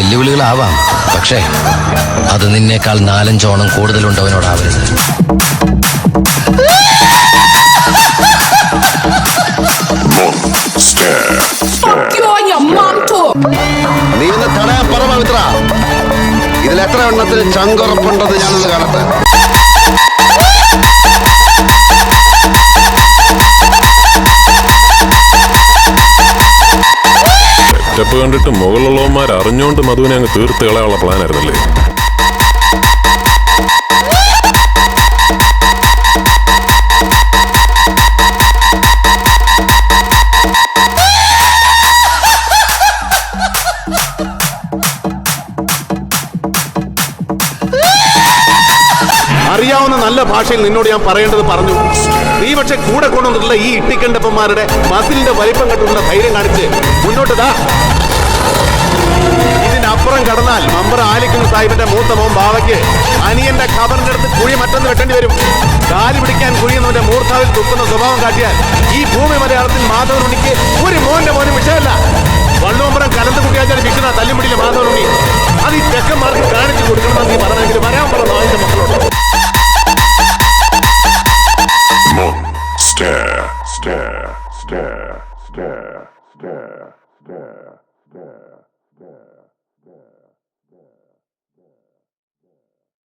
വെല്ലുവിളികളാവാം, പക്ഷേ അത് നിന്നേക്കാൾ 4-5 കൂടുതലുണ്ടവനോടാവരുത്. നീ ഒന്ന് തടയാൻ പറ പവിത്ര. ഇതിലെത്ര എണ്ണത്തിന് ചങ്കുറപ്പുണ്ടെന്ന് ഞാനൊന്ന് കാണട്ടെ. സ്റ്റെപ്പ് കണ്ടിട്ട് മുകളിലുള്ളവന്മാർ അറിഞ്ഞുകൊണ്ട് മധുവിനെ അങ്ങ് തീർത്ത് കളയാനുള്ള പ്ലാനായിരുന്നല്ലേ? അറിയാവുന്ന നല്ല ഭാഷയിൽ നിന്നോട് ഞാൻ പറയേണ്ടത് പറഞ്ഞു. നീ പക്ഷെ കൂടെ കൊണ്ടുവന്നിട്ടുള്ള ഈ ഇട്ടിക്കണ്ടപ്പന്മാരുടെ മസിലിന്റെ വലിപ്പം കണ്ടുള്ള ധൈര്യം കാണിച്ച് മുന്നോട്ട് ഇതിനപ്പുറം കടന്നാൽ മമ്പർ ആലിക്കുന്ന് സാഹിബിന്റെ മൂത്ത മോൻ ബാവയ്ക്ക് അനിയന്റെ ഖബറിന്റെ അടുത്ത് കുഴി മറ്റൊന്ന് വെട്ടേണ്ടി വരും. കാലി പിടിക്കാൻ കുഴിയുന്നവന്റെ മൂർധാവിൽ തുപ്പുന്ന സ്വഭാവം കാട്ടിയാൽ ഈ ഭൂമി മലയാളത്തിൽ മാധവനുണ്ണിക്ക് ഒരു മോനും വിഷയമല്ല. വള്ളുവമ്പറം കലന്ത് കുട്ടിയാച്ചാലും വിഷണ തല്ലുപിടിയിലെ മാധവനുണ്ണി അത് ഈ തെക്കന്മാർക്ക് കാണിച്ചു കൊടുക്കണമെന്ന് നീ പറഞ്ഞെങ്കിൽ വരാൻ പറഞ്ഞ അതിന്റെ മക്കളോട്. Stare.